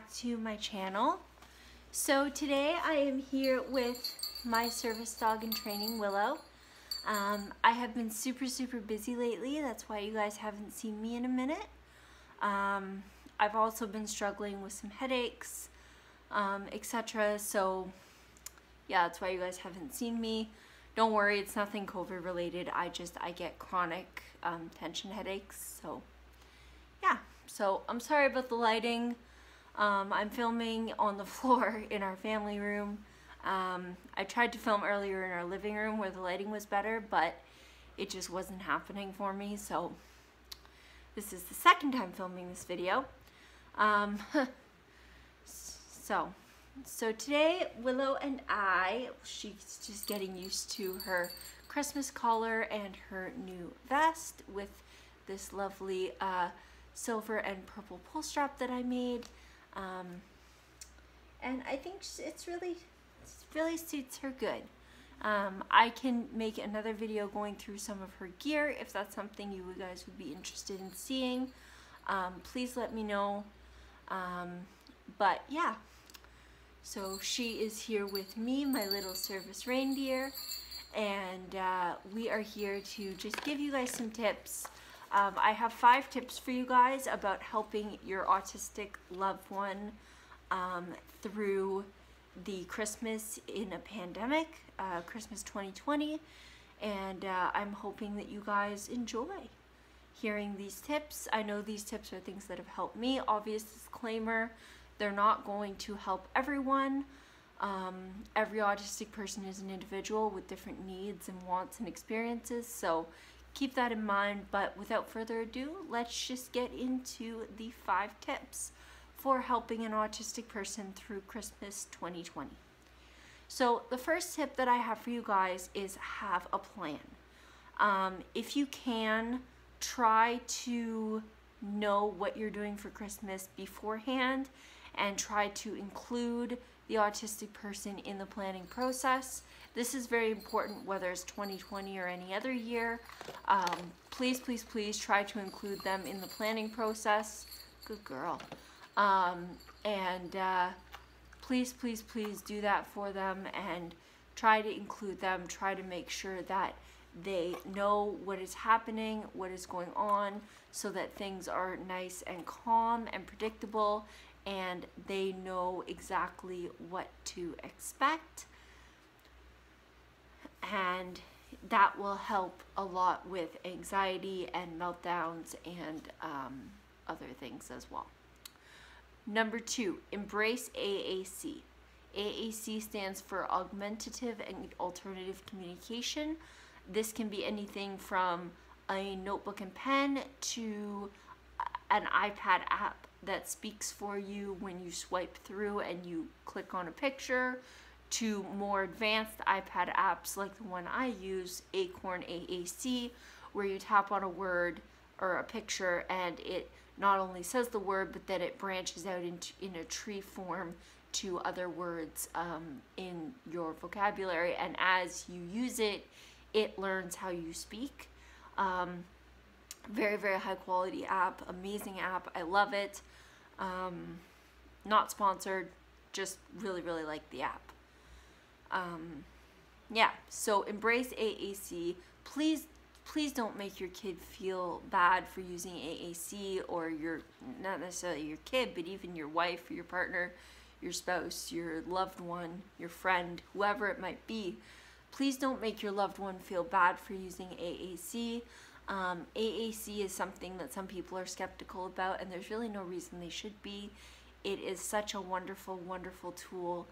back to my channel. So today I am here with my service dog in training, Willow. I have been super busy lately. That's why you guys haven't seen me in a minute. I've also been struggling with some headaches, etc. So yeah, that's why you guys haven't seen me. Don't worry, it's nothing COVID related. I get chronic tension headaches. So yeah, so I'm sorry about the lighting. I'm filming on the floor in our family room. I tried to film earlier in our living room where the lighting was better, but it just wasn't happening for me. So this is the second time filming this video. So today Willow and she's just getting used to her Christmas collar and her new vest with this lovely silver and purple pull strap that I made. And I think it really suits her good. I can make another video going through some of her gear if that's something you guys would be interested in seeing. Please let me know. But yeah, so she is here with me, my little service reindeer, and we are here to just give you guys some tips. I have 5 tips for you guys about helping your autistic loved one through the Christmas in a pandemic, Christmas 2020, and I'm hoping that you guys enjoy hearing these tips. I know these tips are things that have helped me. Obvious disclaimer, they're not going to help everyone. Every autistic person is an individual with different needs and wants and experiences, so keep that in mind. But without further ado, let's just get into the 5 tips for helping an autistic person through Christmas 2020. So the first tip that I have for you guys is have a plan. If you can, try to know what you're doing for Christmas beforehand and try to include the autistic person in the planning process. This is very important whether it's 2020 or any other year. Please try to include them in the planning process. Good girl. Please do that for them and try to include them. Try to make sure that they know what is happening, what is going on, so that things are nice and calm and predictable, and they know exactly what to expect. And that will help a lot with anxiety and meltdowns and other things as well. Number 2, embrace AAC. AAC stands for Augmentative and Alternative Communication. This can be anything from a notebook and pen to an iPad app that speaks for you when you swipe through and you click on a picture, to more advanced iPad apps like the one I use, Acorn AAC, where you tap on a word or a picture and it not only says the word, but then it branches out in a tree form to other words in your vocabulary, and as you use it, it learns how you speak. Very high quality app, amazing app. I love it. Not sponsored, just really like the app. Yeah, so embrace AAC. Please don't make your kid feel bad for using AAC, or not necessarily your kid, but even your wife or your partner, your spouse, your loved one, your friend, whoever it might be. Please don't make your loved one feel bad for using AAC. AAC is something that some people are skeptical about, and there's really no reason they should be. It is such a wonderful tool,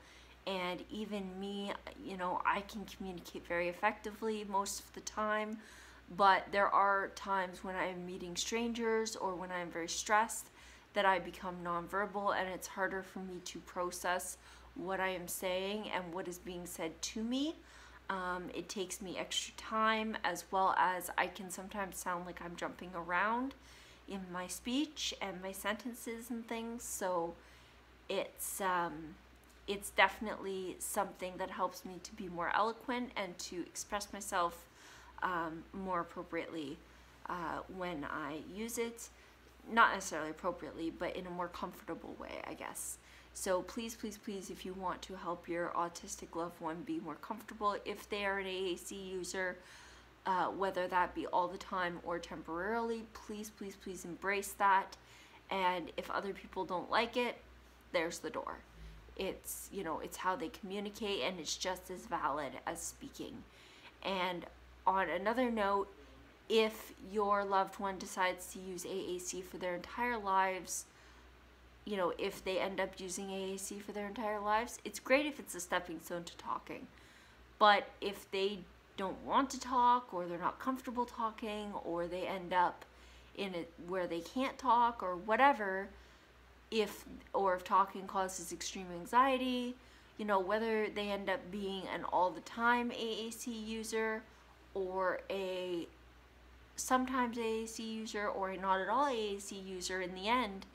and even me, you know, I can communicate very effectively most of the time, but there are times when I'm meeting strangers or when I'm very stressed that I become nonverbal, and it's harder for me to process what I am saying and what is being said to me. It takes me extra time, as well as I can sometimes sound like I'm jumping around in my speech and my sentences and things. So it's definitely something that helps me to be more eloquent and to express myself more appropriately when I use it. not necessarily appropriately, but in a more comfortable way, I guess. So please, please, please, if you want to help your autistic loved one be more comfortable, if they are an AAC user, whether that be all the time or temporarily, please, please, please embrace that. And if other people don't like it, there's the door. It's, you know, it's how they communicate, and it's just as valid as speaking. And on another note, if your loved one decides to use AAC for their entire lives, you know, if they end up using AAC for their entire lives, it's great if it's a stepping stone to talking. But if they don't want to talk, or they're not comfortable talking, or they end up in it where they can't talk or whatever, if talking causes extreme anxiety, you know, whether they end up being an all the time AAC user or a sometimes AAC user or a not at all AAC user, in the end,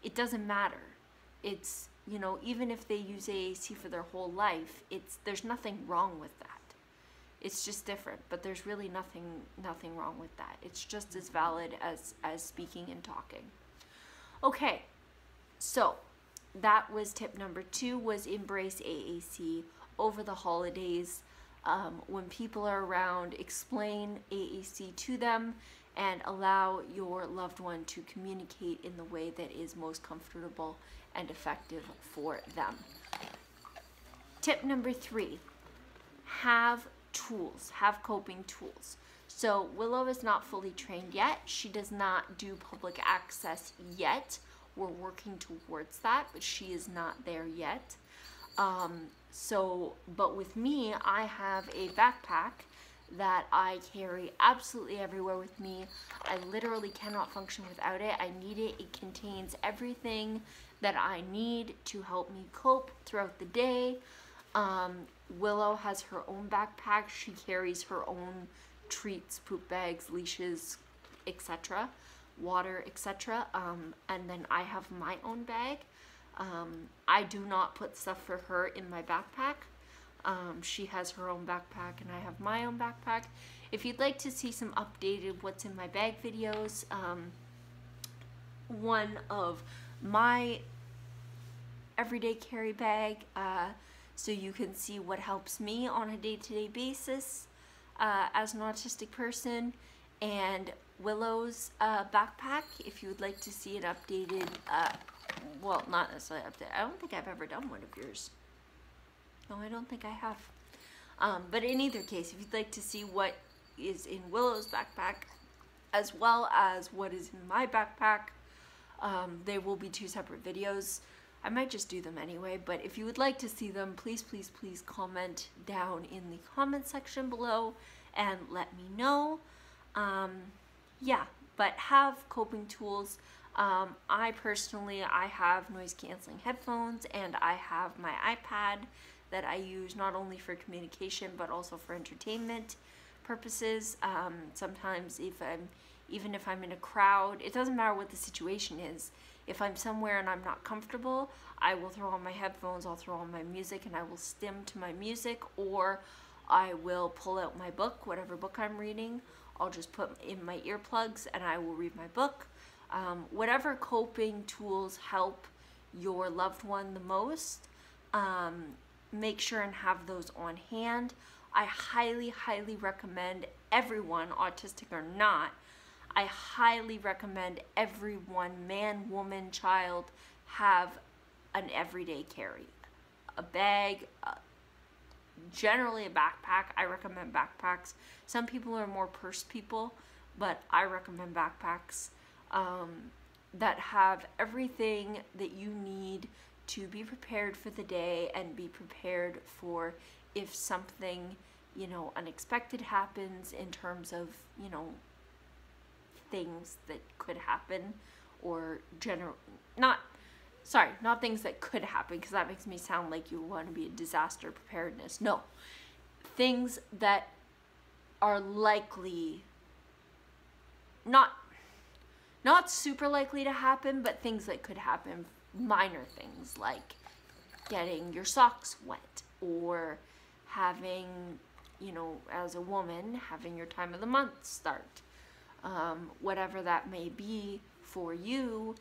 it doesn't matter. It's, you know, even if they use AAC for their whole life, there's nothing wrong with that. It's just different, but there's really nothing wrong with that. It's just as valid as speaking and talking. Okay, so that was tip number 2, was embrace AAC over the holidays. When people are around, explain AAC to them and allow your loved one to communicate in the way that is most comfortable and effective for them. Tip number 3, have tools, have coping tools. So Willow is not fully trained yet. She does not do public access yet. We're working towards that, but she is not there yet. But with me, I have a backpack that I carry absolutely everywhere with me. I literally cannot function without it. I need it. It contains everything that I need to help me cope throughout the day. Willow has her own backpack. She carries her own treats, poop bags, leashes, etc., water, etc. And then I have my own bag. I do not put stuff for her in my backpack. She has her own backpack and I have my own backpack. If you'd like to see some updated what's in my bag videos, one of my everyday carry bag, so you can see what helps me on a day-to-day basis as an autistic person, and Willow's backpack, if you would like to see an updated, well, not necessarily updated. I don't think I've ever done one of yours. No, I don't think I have. But in either case, if you'd like to see what is in Willow's backpack as well as what is in my backpack, they will be 2 separate videos. I might just do them anyway, but if you would like to see them, please, please, please comment down in the comment section below and let me know. Yeah, but have coping tools. I personally, I have noise canceling headphones, and I have my iPad that I use not only for communication but also for entertainment purposes. Sometimes even if I'm in a crowd, it doesn't matter what the situation is. If I'm somewhere and I'm not comfortable, I will throw on my headphones, I'll throw on my music, and I will stim to my music, or I will pull out my book, whatever book I'm reading. I'll just put in my earplugs and I will read my book. Whatever coping tools help your loved one the most, make sure and have those on hand. I highly, highly recommend everyone, autistic or not, I highly recommend everyone, man, woman, child, have an everyday carry. A bag, generally a backpack. I recommend backpacks. Some people are more purse people, but I recommend backpacks that have everything that you need to be prepared for the day and be prepared for if something, you know, unexpected happens in terms of, you know, things that could happen, or not things that could happen, because that makes me sound like you want to be a disaster preparedness. No, things that are likely, not super likely to happen, but things that could happen, minor things like getting your socks wet, or having, you know, as a woman, having your time of the month start. Whatever that may be for you,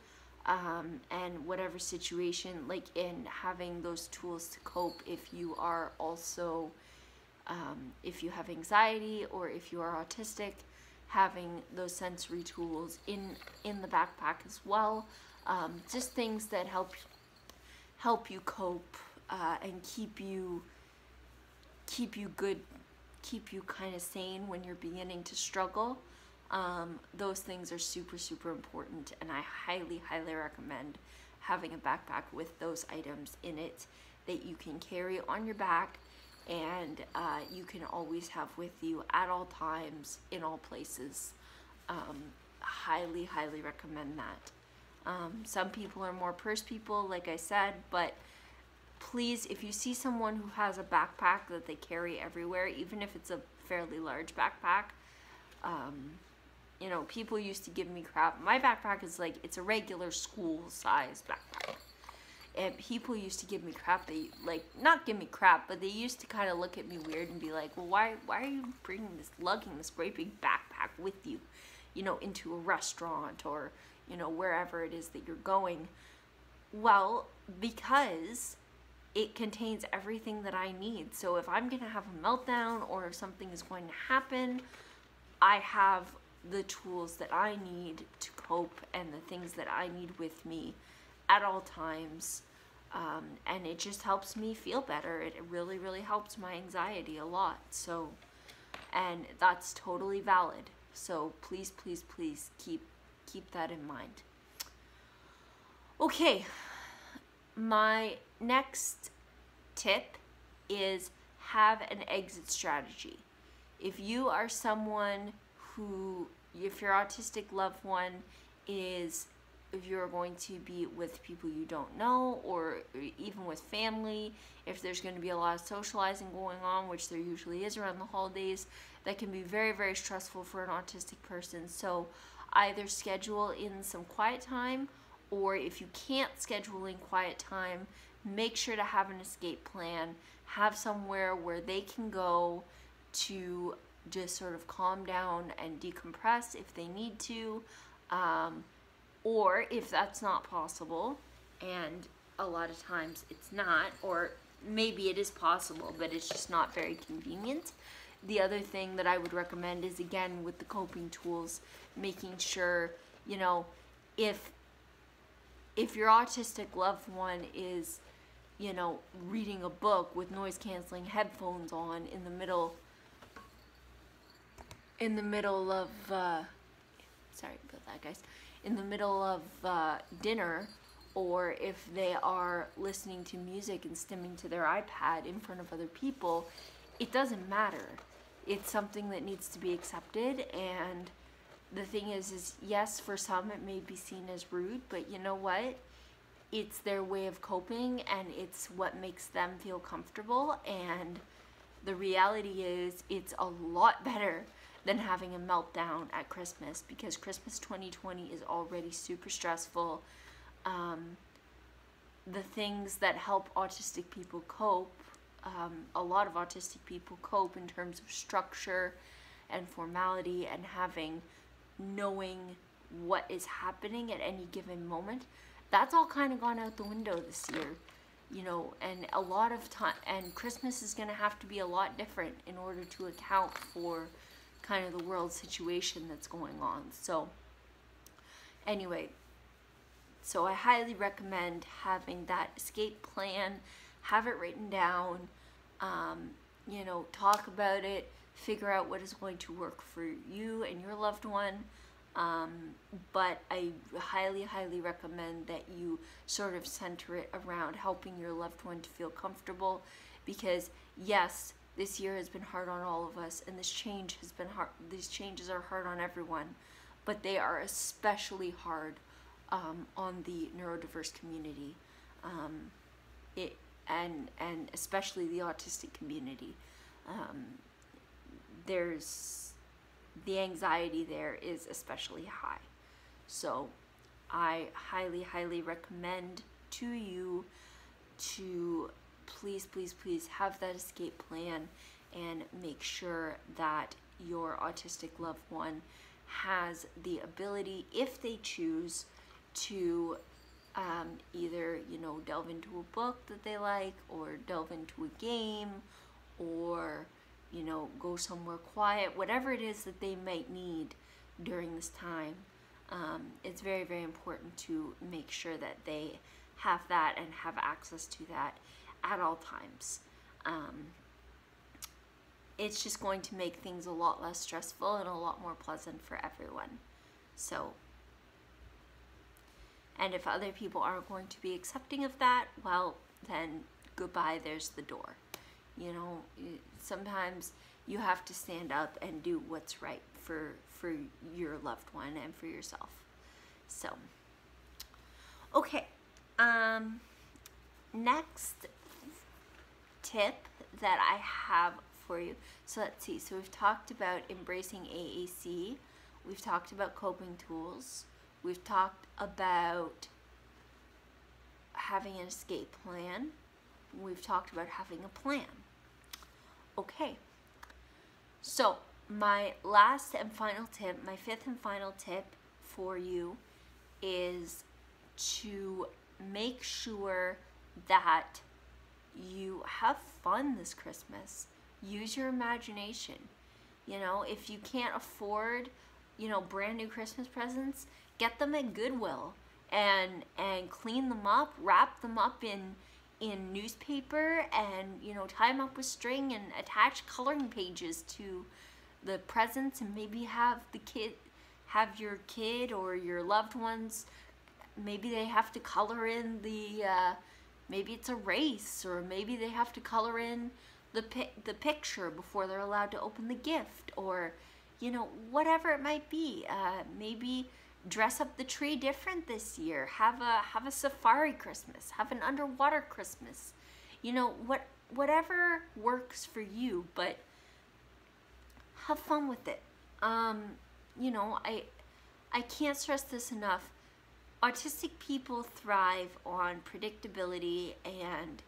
and whatever situation, like in having those tools to cope if you are also, if you have anxiety or if you are autistic, having those sensory tools in the backpack as well. Just things that help you cope, and keep you good, keep you kind of sane when you're beginning to struggle. Those things are super, super important, and I highly, highly recommend having a backpack with those items in it that you can carry on your back, and you can always have with you at all times, in all places. Highly, highly recommend that. Some people are more purse people, like I said, but please, if you see someone who has a backpack that they carry everywhere, even if it's a fairly large backpack, you know, people used to give me crap. My backpack is like, it's a regular school size backpack. And people used to give me crap. They, like, not give me crap, but they used to kind of look at me weird and be like, well, why are you lugging this great big backpack with you, you know, into a restaurant or, you know, wherever it is that you're going? Well, because it contains everything that I need. So if I'm going to have a meltdown or if something is going to happen, I have the tools that I need to cope and the things that I need with me at all times. And it just helps me feel better. It really, really helps my anxiety a lot. So, and that's totally valid. So please, please, please keep that in mind. Okay, my next tip is have an exit strategy. If you are someone who, if your autistic loved one is, if you're going to be with people you don't know, or even with family, if there's going to be a lot of socializing going on, which there usually is around the holidays, that can be very, very stressful for an autistic person. So either schedule in some quiet time, or if you can't schedule in quiet time, make sure to have an escape plan. Have somewhere where they can go to just sort of calm down and decompress if they need to. Or if that's not possible, and a lot of times it's not, or maybe it is possible, but it's just not very convenient. The other thing that I would recommend is, again, with the coping tools, making sure, you know, if your autistic loved one is, you know, reading a book with noise-canceling headphones on in the middle of, sorry about that, guys, in the middle of dinner, or if they are listening to music and stimming to their iPad in front of other people, it doesn't matter. It's something that needs to be accepted, and the thing is yes, for some it may be seen as rude, but you know what? It's their way of coping, and it's what makes them feel comfortable, and the reality is it's a lot better than having a meltdown at Christmas, because Christmas 2020 is already super stressful. The things that help autistic people cope, a lot of autistic people cope in terms of structure and formality and knowing what is happening at any given moment. That's all kind of gone out the window this year, you know, and a lot of time, and Christmas is going to have to be a lot different in order to account for kind of the world situation that's going on. So anyway, so I highly recommend having that escape plan, have it written down, you know, talk about it, figure out what is going to work for you and your loved one. But I highly, highly recommend that you sort of center it around helping your loved one to feel comfortable, because yes, this year has been hard on all of us, and this change has been hard. These changes are hard on everyone, but they are especially hard on the neurodiverse community, and especially the autistic community. The anxiety there is especially high. So I highly, highly recommend to you to please, please, please have that escape plan, and make sure that your autistic loved one has the ability, if they choose, to either, you know, delve into a book that they like, or delve into a game, or, you know, go somewhere quiet, whatever it is that they might need during this time. It's very, very important to make sure that they have that and have access to that at all times. It's just going to make things a lot less stressful and a lot more pleasant for everyone. So, and if other people aren't going to be accepting of that, well, then goodbye, there's the door. You know, sometimes you have to stand up and do what's right for your loved one and for yourself. So, okay. Next tip that I have for you. So let's see. So we've talked about embracing AAC. We've talked about coping tools. We've talked about having an escape plan. We've talked about having a plan. Okay. So my last and final tip, my fifth and final tip for you is to make sure that you have fun this Christmas. Use your imagination. You know, if you can't afford, you know, brand new Christmas presents, get them at Goodwill and clean them up, wrap them up in newspaper, and, you know, tie them up with string and attach coloring pages to the presents, and maybe have your kid or your loved ones, maybe they have to color in the maybe it's a race, or maybe they have to color in the picture before they're allowed to open the gift, or, you know, whatever it might be. Maybe dress up the tree different this year. Have a safari Christmas. Have an underwater Christmas. You know, whatever works for you, but have fun with it. You know, I can't stress this enough. Autistic people thrive on predictability and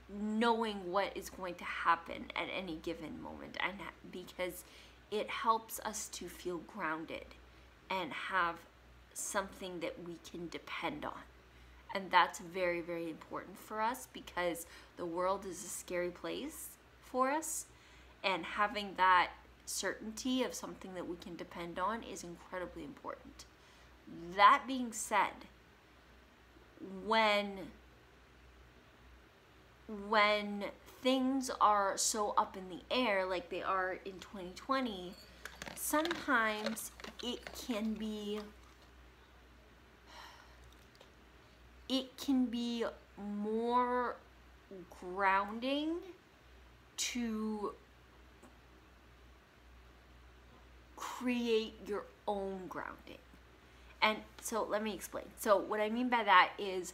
knowing what is going to happen at any given moment, and because it helps us to feel grounded and have something that we can depend on. And that's very, very important for us, because the world is a scary place for us, and having that certainty of something that we can depend on is incredibly important. That being said, when things are so up in the air like they are in 2020, sometimes it can be more grounding to create your own grounding. And so let me explain. So what I mean by that is,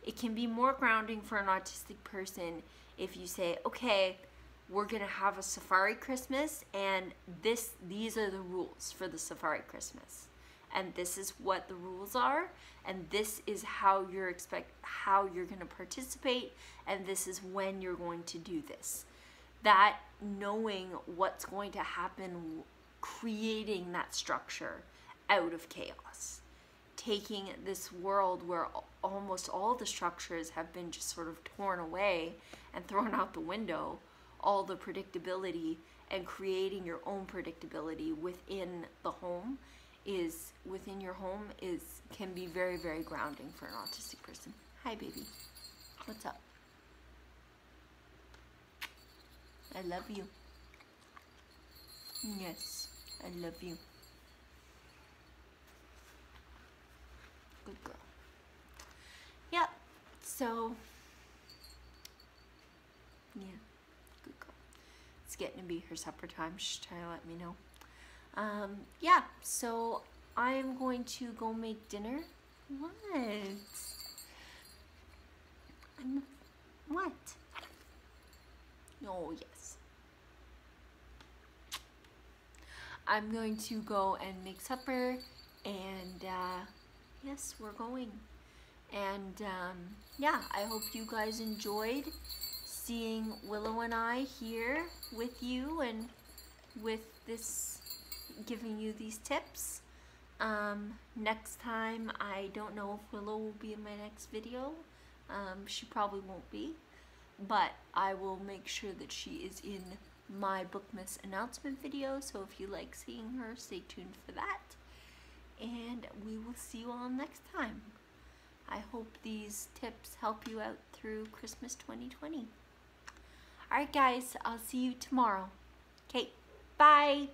it can be more grounding for an autistic person if you say, okay, we're gonna have a safari Christmas, and these are the rules for the safari Christmas, and this is what the rules are, and this is how you're gonna participate, and this is when you're going to do this. That knowing what's going to happen, creating that structure out of chaos. Taking this world where almost all the structures have been just sort of torn away and thrown out the window, all the predictability, and creating your own predictability within the home can be very, very grounding for an autistic person. Hi, baby. What's up? I love you. Yes, I love you. Good girl. Yep. So, yeah, good girl. It's getting to be her supper time. She's trying to let me know. Yeah, so I'm going to go make dinner. What? What? Oh, yes. I'm going to go and make supper, and yes, we're going. And yeah, I hope you guys enjoyed seeing Willow and I here with you, and with this, giving you these tips. Next time, I don't know if Willow will be in my next video. She probably won't be, but I will make sure that she is in my Bookmas announcement video, so if you like seeing her, stay tuned for that. And we will see you all next time. I hope these tips help you out through Christmas 2020. Alright guys, I'll see you tomorrow. Okay, bye!